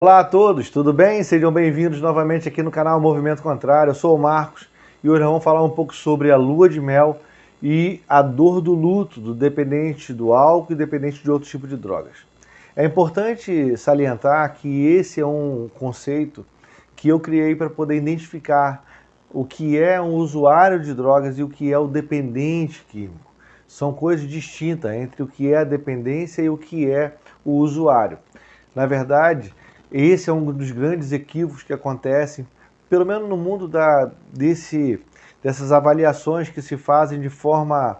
Olá a todos, tudo bem? Sejam bem-vindos novamente aqui no canal Movimento Contrário. Eu sou o Marcos e hoje nós vamos falar um pouco sobre a lua de mel e a dor do luto do dependente do álcool e dependente de outro tipo de drogas. É importante salientar que esse é um conceito que eu criei para poder identificar o que é um usuário de drogas e o que é o dependente químico. São coisas distintas entre o que é a dependência e o que é o usuário. Na verdade, esse é um dos grandes equívocos que acontecem, pelo menos no mundo dessas avaliações que se fazem de forma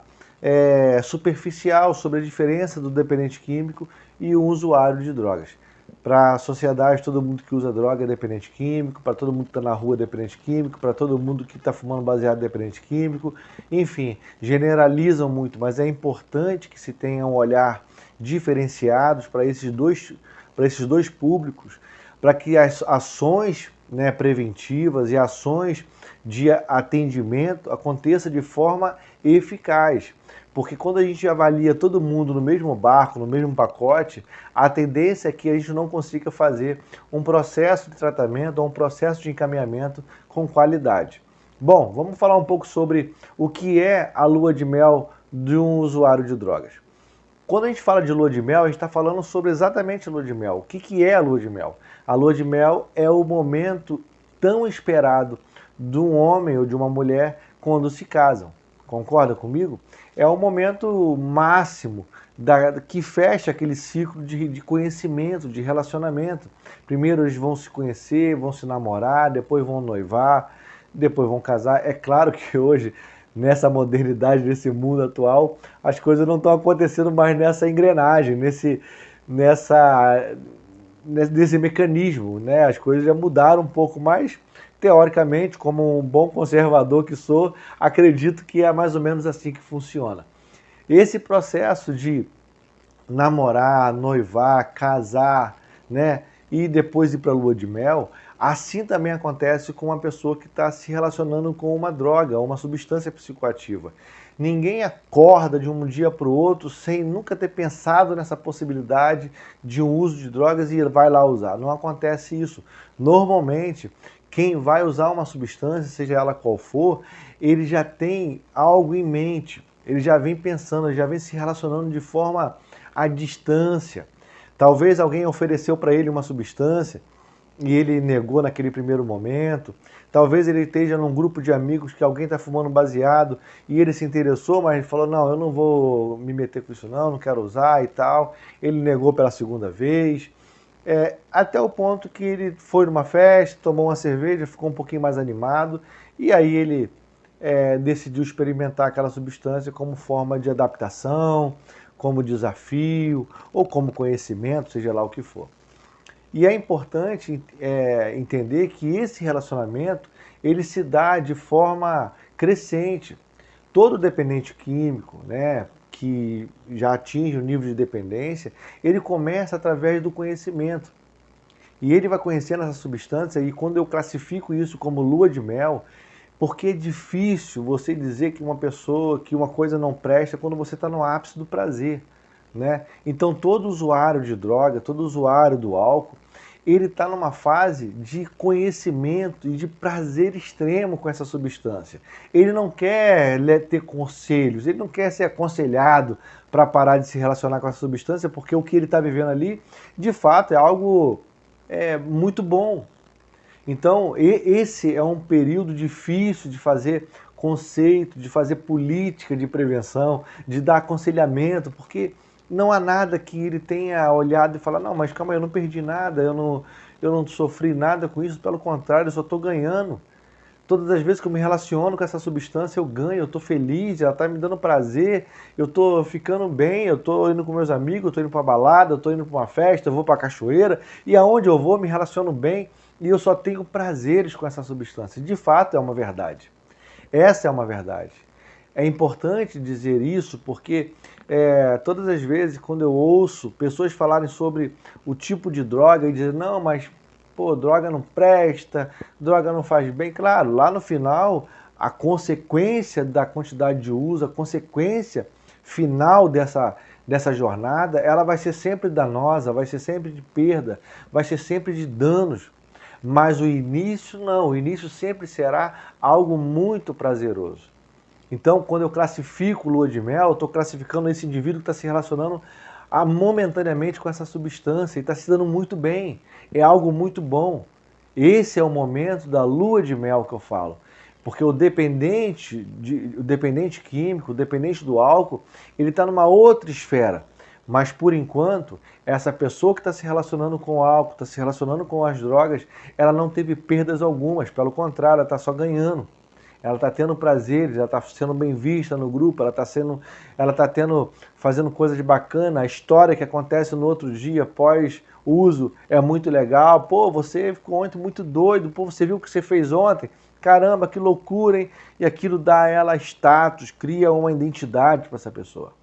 superficial sobre a diferença do dependente químico e o usuário de drogas. Para a sociedade, todo mundo que usa droga é dependente químico, para todo mundo que está na rua é dependente químico, para todo mundo que está fumando baseado é dependente químico, enfim, generalizam muito, mas é importante que se tenha um olhar diferenciados para esses dois públicos, para que as ações preventivas e ações de atendimento aconteçam de forma eficaz. Porque quando a gente avalia todo mundo no mesmo barco, no mesmo pacote, a tendência é que a gente não consiga fazer um processo de tratamento ou um processo de encaminhamento com qualidade. Bom, vamos falar um pouco sobre o que é a lua de mel de um usuário de drogas. Quando a gente fala de lua de mel, a gente está falando sobre exatamente a lua de mel. O que é a lua de mel? A lua de mel é o momento tão esperado de um homem ou de uma mulher quando se casam. Concorda comigo? É o momento máximo que fecha aquele ciclo de conhecimento, de relacionamento. Primeiro eles vão se conhecer, vão se namorar, depois vão noivar, depois vão casar. É claro que hoje, nessa modernidade, nesse mundo atual, as coisas não estão acontecendo mais nessa engrenagem, nesse mecanismo, né? As coisas já mudaram um pouco mais. Teoricamente, como um bom conservador que sou, acredito que é mais ou menos assim que funciona. Esse processo de namorar, noivar, casar, né, e depois ir para a lua de mel, assim também acontece com uma pessoa que está se relacionando com uma droga, uma substância psicoativa. Ninguém acorda de um dia para o outro sem nunca ter pensado nessa possibilidade de um uso de drogas e vai lá usar. Não acontece isso. Normalmente, quem vai usar uma substância, seja ela qual for, ele já tem algo em mente, ele já vem pensando, já vem se relacionando de forma à distância. Talvez alguém ofereceu para ele uma substância e ele negou naquele primeiro momento. Talvez ele esteja num grupo de amigos que alguém está fumando baseado e ele se interessou, mas ele falou, não, eu não vou me meter com isso não quero usar e tal. Ele negou pela segunda vez. Até o ponto que ele foi numa festa, tomou uma cerveja, ficou um pouquinho mais animado e aí ele decidiu experimentar aquela substância como forma de adaptação, como desafio ou como conhecimento, seja lá o que for. E é importante entender que esse relacionamento ele se dá de forma crescente. Todo dependente químico, né, que já atinge o nível de dependência, ele começa através do conhecimento. E ele vai conhecendo essa substância e quando eu classifico isso como lua de mel, porque é difícil você dizer que uma coisa não presta quando você está no ápice do prazer, né? Então todo usuário de droga, todo usuário do álcool, ele está numa fase de conhecimento e de prazer extremo com essa substância. Ele não quer ter conselhos, ele não quer ser aconselhado para parar de se relacionar com essa substância, porque o que ele está vivendo ali, de fato, é algo muito bom. Então, esse é um período difícil de fazer conceito, de fazer política de prevenção, de dar aconselhamento, porque não há nada que ele tenha olhado e falar, não, mas calma aí, eu não perdi nada, eu não sofri nada com isso, pelo contrário, eu só estou ganhando. Todas as vezes que eu me relaciono com essa substância, eu ganho, eu estou feliz, ela está me dando prazer, eu estou ficando bem, eu estou indo com meus amigos, eu estou indo para balada, eu estou indo para uma festa, eu vou para a cachoeira, e aonde eu vou, me relaciono bem, e eu só tenho prazeres com essa substância. De fato, é uma verdade. Essa é uma verdade. É importante dizer isso porque todas as vezes quando eu ouço pessoas falarem sobre o tipo de droga e dizer, não, mas pô, droga não presta, droga não faz bem. Claro, lá no final, a consequência da quantidade de uso, a consequência final dessa jornada, ela vai ser sempre danosa, vai ser sempre de perda, vai ser sempre de danos. Mas o início não, o início sempre será algo muito prazeroso. Então, quando eu classifico lua de mel, eu estou classificando esse indivíduo que está se relacionando momentaneamente com essa substância e está se dando muito bem. É algo muito bom. Esse é o momento da lua de mel que eu falo. Porque o dependente químico, o dependente do álcool, ele está numa outra esfera. Mas, por enquanto, essa pessoa que está se relacionando com o álcool, está se relacionando com as drogas, ela não teve perdas algumas. Pelo contrário, ela está só ganhando. Ela está tendo prazeres, ela está sendo bem vista no grupo, ela está fazendo coisas bacanas. A história que acontece no outro dia, pós-uso, é muito legal. Pô, você ficou ontem muito doido, pô, você viu o que você fez ontem? Caramba, que loucura, hein? E aquilo dá a ela status, cria uma identidade para essa pessoa.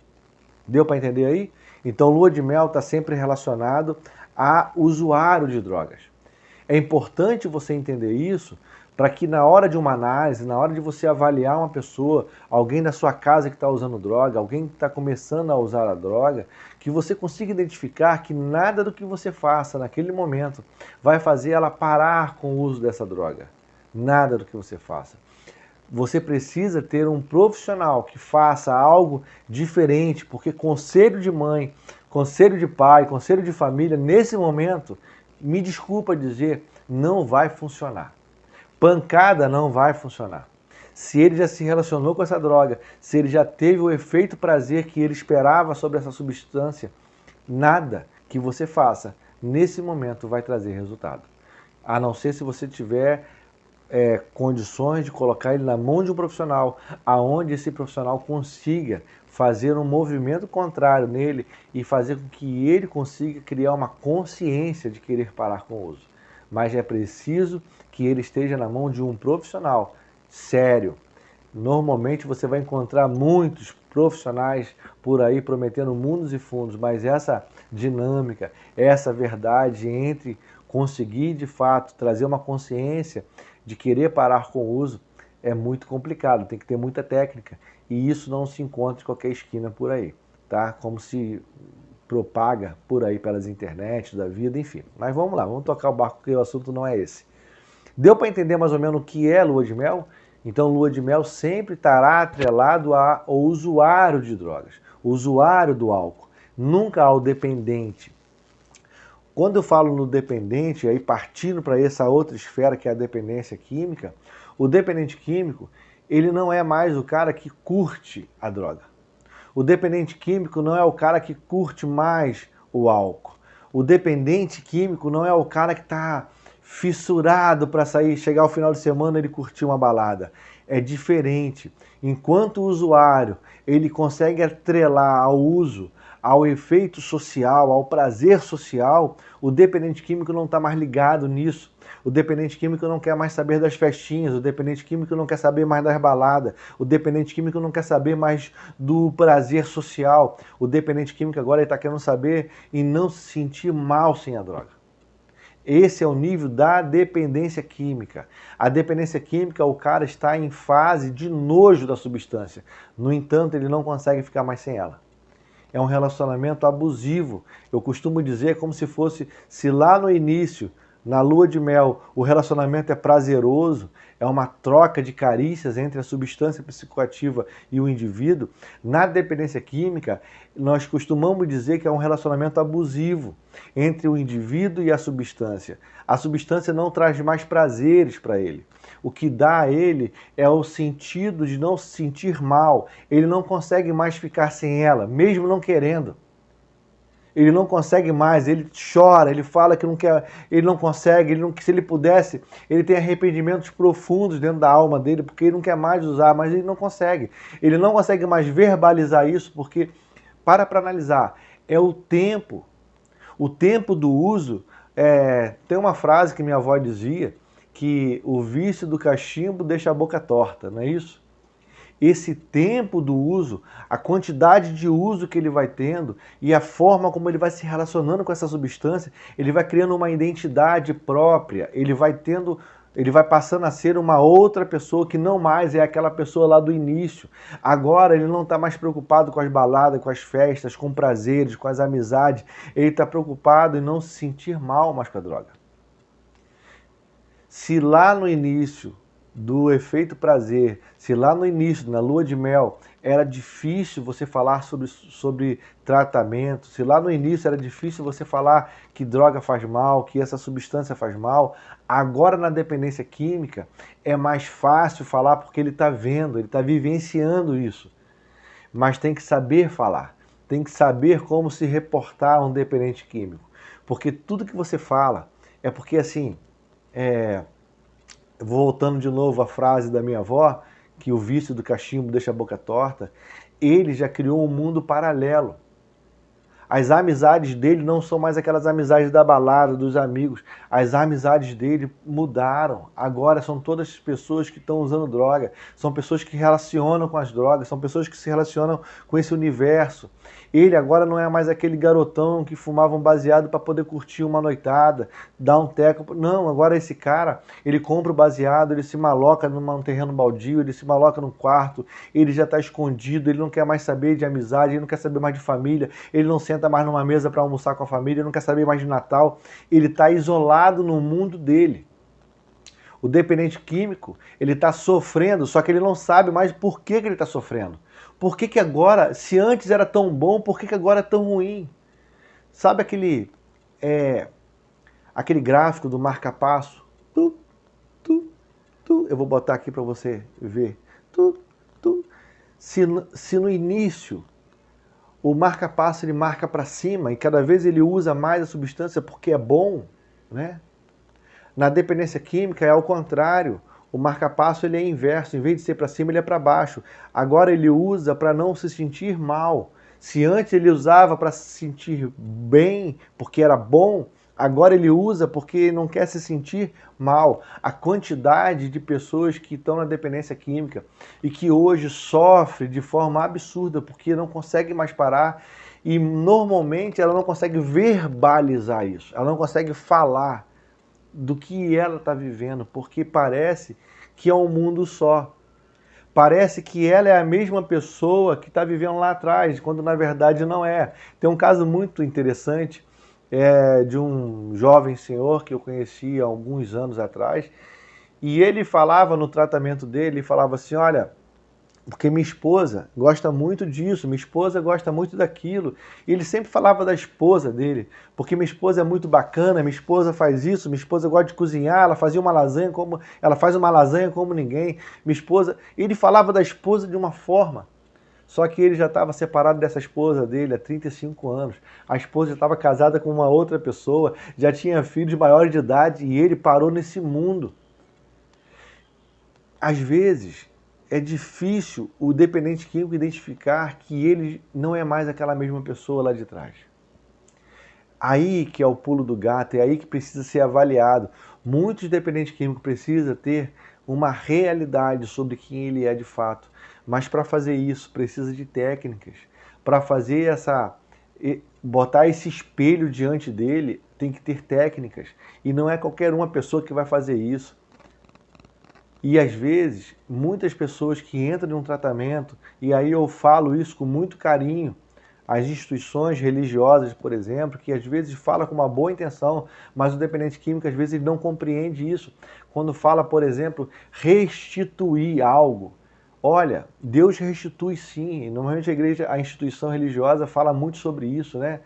Deu para entender aí? Então, lua de mel está sempre relacionado a usuário de drogas. É importante você entender isso, para que na hora de uma análise, na hora de você avaliar uma pessoa, alguém da sua casa que está usando droga, alguém que está começando a usar a droga, que você consiga identificar que nada do que você faça naquele momento vai fazer ela parar com o uso dessa droga. Nada do que você faça. Você precisa ter um profissional que faça algo diferente, porque conselho de mãe, conselho de pai, conselho de família, nesse momento, me desculpa dizer, não vai funcionar. Pancada não vai funcionar. Se ele já se relacionou com essa droga, se ele já teve o efeito prazer que ele esperava sobre essa substância, nada que você faça nesse momento vai trazer resultado. A não ser se você tiver condições de colocar ele na mão de um profissional, aonde esse profissional consiga fazer um movimento contrário nele e fazer com que ele consiga criar uma consciência de querer parar com o uso. Mas é preciso que ele esteja na mão de um profissional sério. Normalmente você vai encontrar muitos profissionais por aí prometendo mundos e fundos, mas essa dinâmica, essa verdade entre conseguir de fato trazer uma consciência de querer parar com o uso é muito complicado, tem que ter muita técnica e isso não se encontra em qualquer esquina por aí, tá? Como se propaga por aí pelas internets da vida, enfim. Mas vamos lá, vamos tocar o barco porque o assunto não é esse. Deu para entender mais ou menos o que é lua de mel? Então, lua de mel sempre estará atrelado ao usuário de drogas, o usuário do álcool, nunca ao dependente. Quando eu falo no dependente, aí partindo para essa outra esfera que é a dependência química, o dependente químico, ele não é mais o cara que curte a droga. O dependente químico não é o cara que curte mais o álcool. O dependente químico não é o cara que está fissurado para sair, chegar ao final de semana ele curtir uma balada. É diferente. Enquanto o usuário ele consegue atrelar ao uso, ao efeito social, ao prazer social, o dependente químico não está mais ligado nisso. O dependente químico não quer mais saber das festinhas, o dependente químico não quer saber mais das baladas, o dependente químico não quer saber mais do prazer social. O dependente químico agora está querendo saber e não se sentir mal sem a droga. Esse é o nível da dependência química. A dependência química, o cara está em fase de nojo da substância. No entanto, ele não consegue ficar mais sem ela. É um relacionamento abusivo. Eu costumo dizer como se fosse, se lá no início, na lua de mel, o relacionamento é prazeroso, é uma troca de carícias entre a substância psicoativa e o indivíduo. Na dependência química, nós costumamos dizer que é um relacionamento abusivo entre o indivíduo e a substância. A substância não traz mais prazeres para ele. O que dá a ele é o sentido de não se sentir mal. Ele não consegue mais ficar sem ela, mesmo não querendo. Ele não consegue mais, ele chora, ele fala que não quer, ele não consegue, se ele pudesse, ele tem arrependimentos profundos dentro da alma dele, porque ele não quer mais usar, mas ele não consegue. Ele não consegue mais verbalizar isso, porque, para analisar, é o tempo do uso. Tem uma frase que minha avó dizia, que o vício do cachimbo deixa a boca torta, não é isso? Esse tempo do uso, a quantidade de uso que ele vai tendo e a forma como ele vai se relacionando com essa substância, ele vai criando uma identidade própria, ele vai tendo Ele vai passando a ser uma outra pessoa que não mais é aquela pessoa lá do início. Agora ele não está mais preocupado com as baladas, com as festas, com prazeres, com as amizades. Ele está preocupado em não se sentir mal mais com a droga. Se lá no início do efeito prazer, se lá no início, na lua de mel, era difícil você falar sobre tratamento, se lá no início era difícil você falar que droga faz mal, que essa substância faz mal, agora na dependência química é mais fácil falar porque ele está vendo, ele está vivenciando isso. Mas tem que saber falar, tem que saber como se reportar a um dependente químico. Porque tudo que você fala é porque assim, voltando de novo à frase da minha avó, que o vício do cachimbo deixa a boca torta, ele já criou um mundo paralelo. As amizades dele não são mais aquelas amizades da balada, dos amigos. As amizades dele mudaram. Agora são todas as pessoas que estão usando droga. São pessoas que relacionam com as drogas. São pessoas que se relacionam com esse universo. Ele agora não é mais aquele garotão que fumava um baseado para poder curtir uma noitada, dar um teco. Não, agora esse cara, ele compra o baseado, ele se maloca num terreno baldio, ele se maloca num quarto, ele já está escondido, ele não quer mais saber de amizade, ele não quer saber mais de família, ele não senta mais numa mesa para almoçar com a família, ele não quer saber mais de Natal, ele está isolado no mundo dele. O dependente químico, ele está sofrendo, só que ele não sabe mais por que ele está sofrendo. Por que agora, se antes era tão bom, por que agora é tão ruim? Sabe aquele gráfico do marca-passo? Eu vou botar aqui para você ver. Se no início o marca-passo ele marca para cima e cada vez ele usa mais a substância porque é bom, né? Na dependência química é ao contrário. O marca-passo ele é inverso, em vez de ser para cima ele é para baixo. Agora ele usa para não se sentir mal. Se antes ele usava para se sentir bem, porque era bom, agora ele usa porque não quer se sentir mal. A quantidade de pessoas que estão na dependência química e que hoje sofrem de forma absurda porque não consegue mais parar e normalmente ela não consegue verbalizar isso, ela não consegue falar do que ela está vivendo, porque parece que é um mundo só. Parece que ela é a mesma pessoa que está vivendo lá atrás, quando na verdade não é. Tem um caso muito interessante de um jovem senhor que eu conheci há alguns anos atrás, e ele falava no tratamento dele, falava assim, olha, porque minha esposa gosta muito disso, minha esposa gosta muito daquilo. E ele sempre falava da esposa dele, porque minha esposa é muito bacana, minha esposa faz isso, minha esposa gosta de cozinhar, ela faz uma lasanha como ninguém. Minha esposa, ele falava da esposa de uma forma. Só que ele já estava separado dessa esposa dele há 35 anos. A esposa já estava casada com uma outra pessoa, já tinha filhos maiores de idade e ele parou nesse mundo. Às vezes é difícil o dependente químico identificar que ele não é mais aquela mesma pessoa lá de trás. Aí que é o pulo do gato, é aí que precisa ser avaliado. Muitos dependentes químicos precisam ter uma realidade sobre quem ele é de fato. Mas para fazer isso precisa de técnicas. Para fazer botar esse espelho diante dele, tem que ter técnicas. E não é qualquer uma pessoa que vai fazer isso. E às vezes, muitas pessoas que entram em um tratamento, e aí eu falo isso com muito carinho, as instituições religiosas, por exemplo, que às vezes fala com uma boa intenção, mas o dependente químico às vezes ele não compreende isso. Quando fala, por exemplo, restituir algo. Olha, Deus restitui sim. Normalmente a instituição religiosa fala muito sobre isso, né?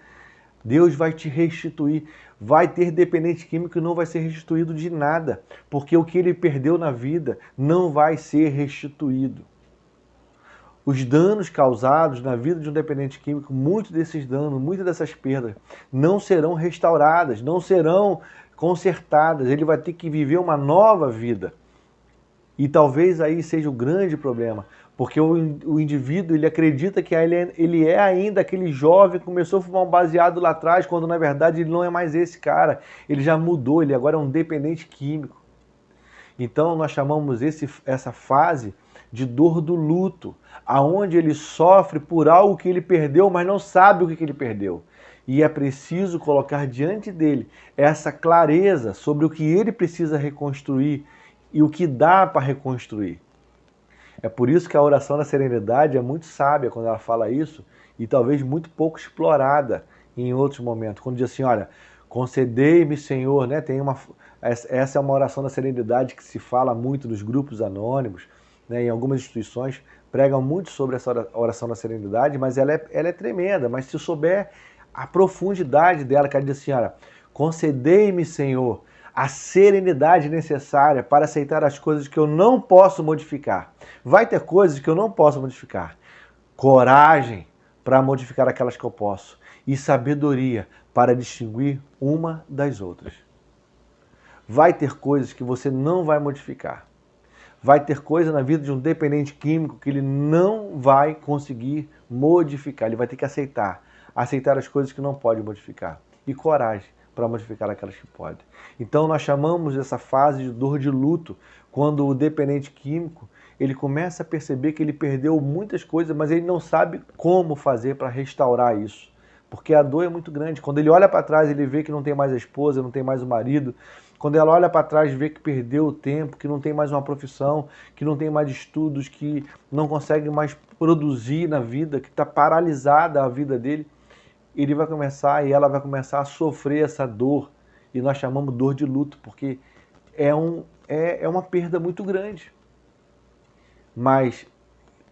Deus vai te restituir. Vai ter dependente químico que não vai ser restituído de nada, porque o que ele perdeu na vida não vai ser restituído. Os danos causados na vida de um dependente químico, muitos desses danos, muitas dessas perdas, não serão restauradas, não serão consertadas. Ele vai ter que viver uma nova vida. E talvez aí seja o grande problema, porque o indivíduo ele acredita que ele é ainda aquele jovem que começou a fumar um baseado lá atrás, quando na verdade ele não é mais esse cara, ele já mudou, ele agora é um dependente químico. Então nós chamamos essa fase de dor do luto, aonde ele sofre por algo que ele perdeu, mas não sabe o que ele perdeu. E é preciso colocar diante dele essa clareza sobre o que ele precisa reconstruir e o que dá para reconstruir. É por isso que a oração da serenidade é muito sábia quando ela fala isso e talvez muito pouco explorada em outros momentos. Quando diz assim, olha, concedei-me, Senhor, né? Essa é uma oração da serenidade que se fala muito nos grupos anônimos, né? Em algumas instituições pregam muito sobre essa oração da serenidade, mas ela é tremenda. Mas se souber a profundidade dela, que ela diz assim, olha, concedei-me, Senhor, a serenidade necessária para aceitar as coisas que eu não posso modificar. Vai ter coisas que eu não posso modificar. Coragem para modificar aquelas que eu posso. E sabedoria para distinguir uma das outras. Vai ter coisas que você não vai modificar. Vai ter coisa na vida de um dependente químico que ele não vai conseguir modificar. Ele vai ter que aceitar. Aceitar as coisas que não pode modificar. E coragem para modificar aquelas que pode. Então nós chamamos essa fase de dor de luto, quando o dependente químico ele começa a perceber que ele perdeu muitas coisas, mas ele não sabe como fazer para restaurar isso. Porque a dor é muito grande. Quando ele olha para trás, ele vê que não tem mais a esposa, não tem mais o marido. Quando ela olha para trás, vê que perdeu o tempo, que não tem mais uma profissão, que não tem mais estudos, que não consegue mais produzir na vida, que está paralisada a vida dele, ele vai começar e ela vai começar a sofrer essa dor. E nós chamamos dor de luto, porque é uma perda muito grande. Mas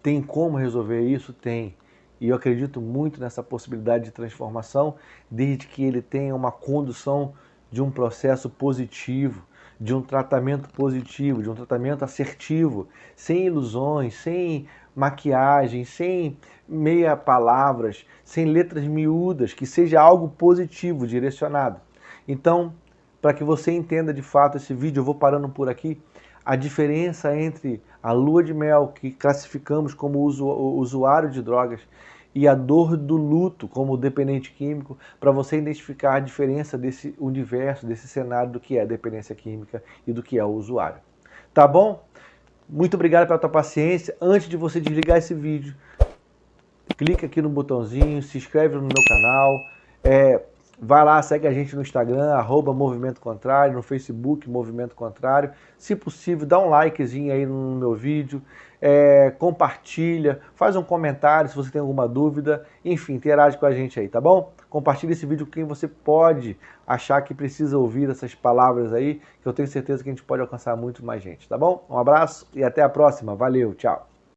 tem como resolver isso? Tem. E eu acredito muito nessa possibilidade de transformação, desde que ele tenha uma condução de um processo positivo, de um tratamento positivo, de um tratamento assertivo, sem ilusões, sem maquiagem, sem meia palavras, sem letras miúdas, que seja algo positivo, direcionado. Então, para que você entenda de fato esse vídeo, eu vou parando por aqui, a diferença entre a lua de mel, que classificamos como usuário de drogas, e a dor do luto como dependente químico, para você identificar a diferença desse universo, desse cenário do que é a dependência química e do que é o usuário. Tá bom? Muito obrigado pela tua paciência. Antes de você desligar esse vídeo, clica aqui no botãozinho, se inscreve no meu canal, vai lá, segue a gente no Instagram, @Movimento Contrário, no Facebook, Movimento Contrário. Se possível, dá um likezinho aí no meu vídeo, compartilha, faz um comentário se você tem alguma dúvida, enfim, interage com a gente aí, tá bom? Compartilha esse vídeo com quem você pode achar que precisa ouvir essas palavras aí, que eu tenho certeza que a gente pode alcançar muito mais gente, tá bom? Um abraço e até a próxima. Valeu, tchau!